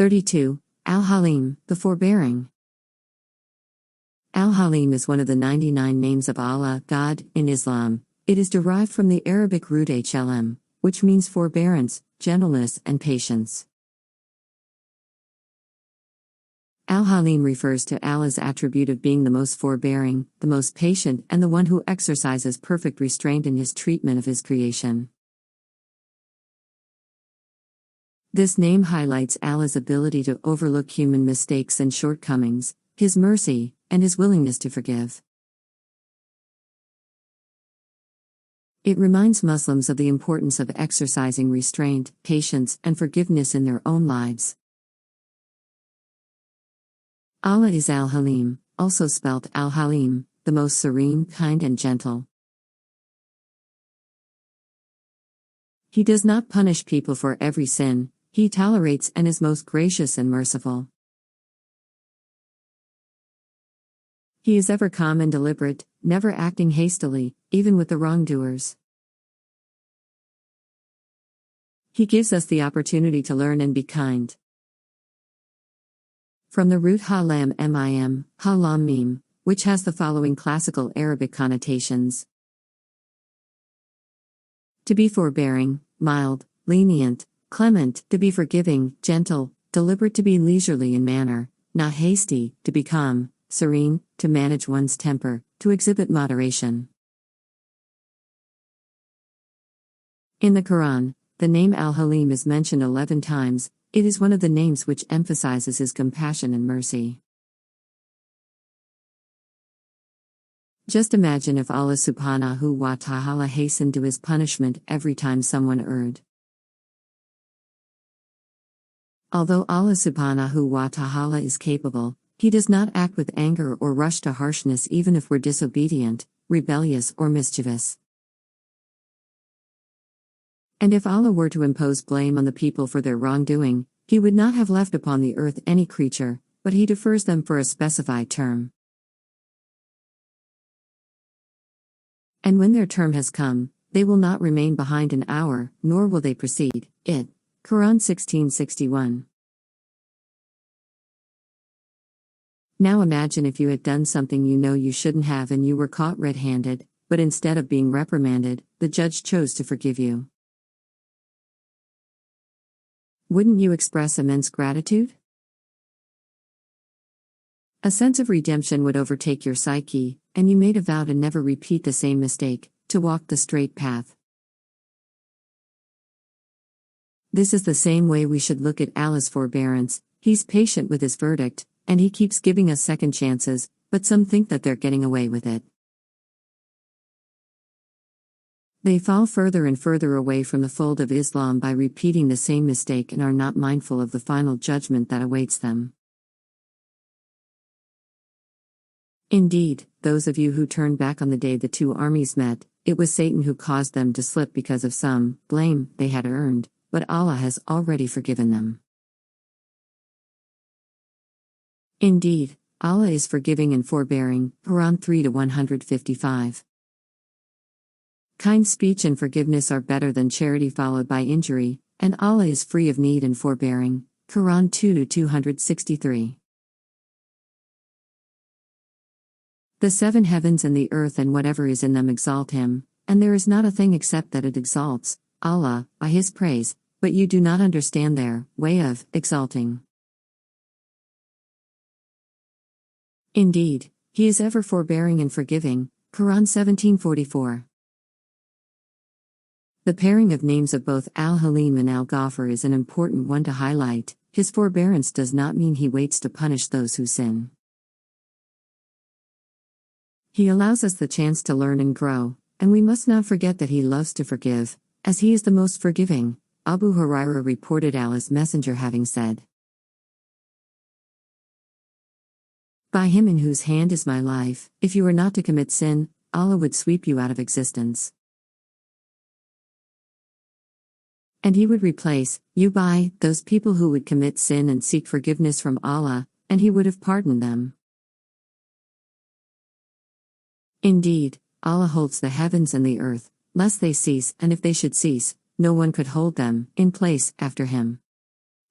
32. Al-Halim, the forbearing. Al-Halim is one of the 99 names of Allah, God, in Islam. It is derived from the Arabic root hlm, which means forbearance, gentleness, and patience. Al-Halim refers to Allah's attribute of being the most forbearing, the most patient, and the one who exercises perfect restraint in his treatment of his creation. This name highlights Allah's ability to overlook human mistakes and shortcomings, His mercy, and His willingness to forgive. It reminds Muslims of the importance of exercising restraint, patience, and forgiveness in their own lives. Allah is Al-Halim, also spelt Al-Halim, the most serene, kind, and gentle. He does not punish people for every sin. He tolerates and is most gracious and merciful. He is ever calm and deliberate, never acting hastily, even with the wrongdoers. He gives us the opportunity to learn and be kind. From the root halam mim, halam mim, which has the following classical Arabic connotations: to be forbearing, mild, lenient, clement, to be forgiving, gentle, deliberate, to be leisurely in manner, not hasty, to be calm, serene, to manage one's temper, to exhibit moderation. In the Quran, the name Al-Halim is mentioned 11 times. It is one of the names which emphasizes His compassion and mercy. Just imagine if Allah subhanahu wa ta'ala hastened to His punishment every time someone erred. Although Allah subhanahu wa ta'ala is capable, He does not act with anger or rush to harshness even if we're disobedient, rebellious, or mischievous. And if Allah were to impose blame on the people for their wrongdoing, He would not have left upon the earth any creature, but He defers them for a specified term. And when their term has come, they will not remain behind an hour, nor will they precede it. Quran 16:61. Now imagine if you had done something you know you shouldn't have and you were caught red-handed, but instead of being reprimanded, the judge chose to forgive you. Wouldn't you express immense gratitude? A sense of redemption would overtake your psyche, and you made a vow to never repeat the same mistake, to walk the straight path. This is the same way we should look at Allah's forbearance. He's patient with His verdict, and He keeps giving us second chances, but some think that they're getting away with it. They fall further and further away from the fold of Islam by repeating the same mistake and are not mindful of the final judgment that awaits them. Indeed, those of you who turned back on the day the two armies met, it was Satan who caused them to slip because of some blame they had earned, but Allah has already forgiven them. Indeed, Allah is forgiving and forbearing. Quran 3:155. Kind speech and forgiveness are better than charity followed by injury, and Allah is free of need and forbearing. Quran 2:263. The seven heavens and the earth and whatever is in them exalt Him, and there is not a thing except that it exalts Allah by His praise, but you do not understand their way of exalting. Indeed, He is ever forbearing and forgiving. Quran 17:44. The pairing of names of both Al-Halim and Al-Ghafur is an important one to highlight. His forbearance does not mean He waits to punish those who sin. He allows us the chance to learn and grow, and we must not forget that He loves to forgive, as He is the most forgiving. Abu Hurairah reported Allah's Messenger having said, "By Him in whose hand is my life, if you were not to commit sin, Allah would sweep you out of existence. And He would replace you by those people who would commit sin and seek forgiveness from Allah, and He would have pardoned them." Indeed, Allah holds the heavens and the earth, lest they cease, and if they should cease, no one could hold them in place after Him.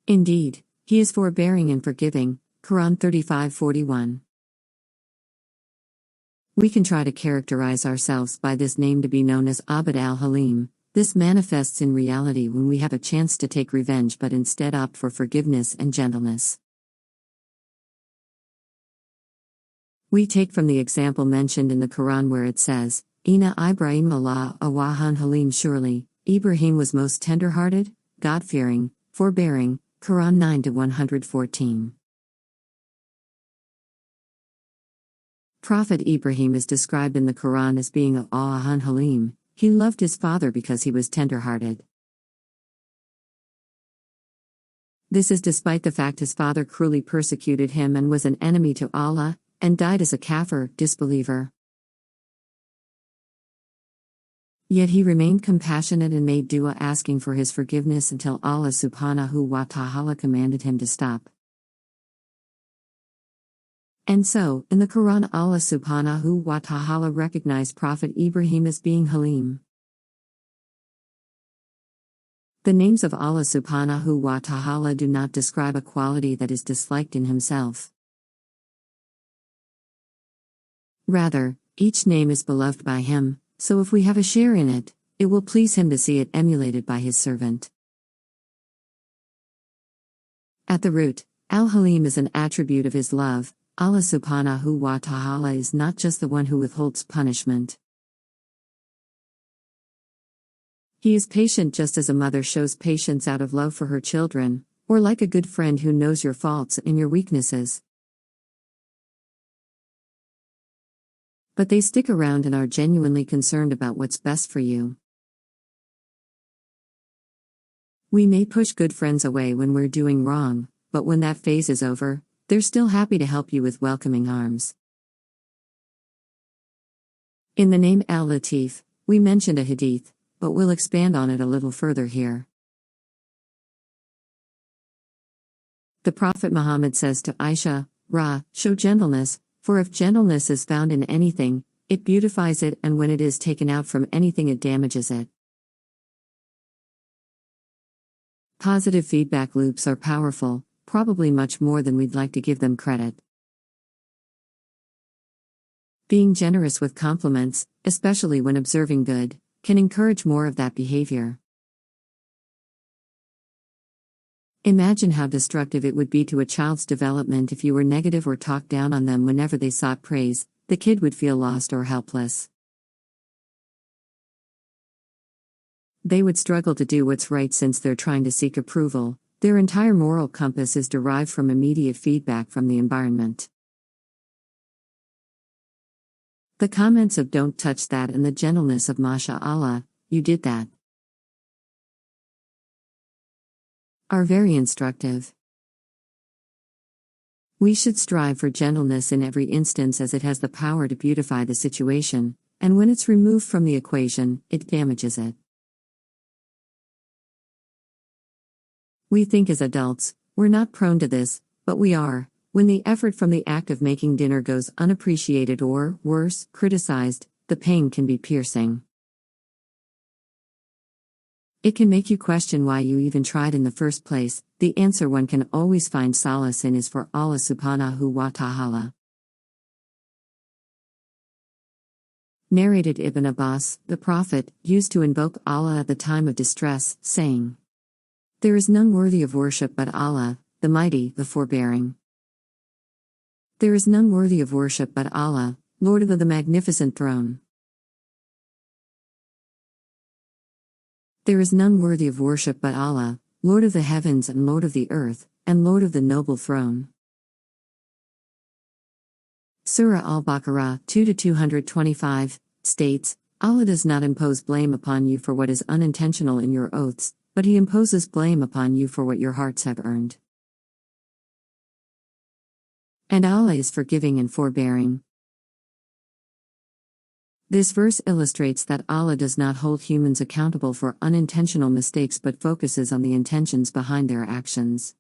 Indeed, He is forbearing and forgiving, Quran 35:41. We can try to characterize ourselves by this name to be known as Abd al-Halim. This manifests in reality when we have a chance to take revenge but instead opt for forgiveness and gentleness. We take from the example mentioned in the Quran where it says, Inna Ibrahim Allah awahan Halim, surely, Ibrahim was most tender-hearted, God-fearing, forbearing, Quran 9-114. Prophet Ibrahim is described in the Quran as being awahan Halim. He loved his father because he was tender-hearted. This is despite the fact his father cruelly persecuted him and was an enemy to Allah, and died as a kafir, disbeliever. Yet he remained compassionate and made dua asking for his forgiveness until Allah subhanahu wa ta'ala commanded him to stop. And so, in the Quran Allah subhanahu wa ta'ala recognized Prophet Ibrahim as being Halim. The names of Allah subhanahu wa ta'ala do not describe a quality that is disliked in himself. Rather, each name is beloved by him, so if we have a share in it, it will please him to see it emulated by his servant. At the root, Al-Halim is an attribute of his love. Allah subhanahu wa ta'ala is not just the one who withholds punishment. He is patient just as a mother shows patience out of love for her children, or like a good friend who knows your faults and your weaknesses. But they stick around and are genuinely concerned about what's best for you. We may push good friends away when we're doing wrong, but when that phase is over, they're still happy to help you with welcoming arms. In the name Al-Latif, we mentioned a hadith, but we'll expand on it a little further here. The Prophet Muhammad says to Aisha, show gentleness, for if gentleness is found in anything, it beautifies it, and when it is taken out from anything, it damages it. Positive feedback loops are powerful, probably much more than we'd like to give them credit. Being generous with compliments, especially when observing good, can encourage more of that behavior. Imagine how destructive it would be to a child's development if you were negative or talked down on them whenever they sought praise. The kid would feel lost or helpless. They would struggle to do what's right since they're trying to seek approval. Their entire moral compass is derived from immediate feedback from the environment. The comments of "don't touch that" and the gentleness of "Masha Allah, you did that" are very instructive. We should strive for gentleness in every instance as it has the power to beautify the situation, and when it's removed from the equation, it damages it. We think as adults, we're not prone to this, but we are, when the effort from the act of making dinner goes unappreciated or, worse, criticized, the pain can be piercing. It can make you question why you even tried in the first place. The answer one can always find solace in is for Allah subhanahu wa ta'ala. Narrated Ibn Abbas, the Prophet, used to invoke Allah at the time of distress, saying, "There is none worthy of worship but Allah, the Mighty, the Forbearing. There is none worthy of worship but Allah, Lord of the Magnificent Throne. There is none worthy of worship but Allah, Lord of the heavens and Lord of the earth, and Lord of the noble throne." Surah Al-Baqarah 2-225 states, Allah does not impose blame upon you for what is unintentional in your oaths, but He imposes blame upon you for what your hearts have earned. And Allah is forgiving and forbearing. This verse illustrates that Allah does not hold humans accountable for unintentional mistakes but focuses on the intentions behind their actions.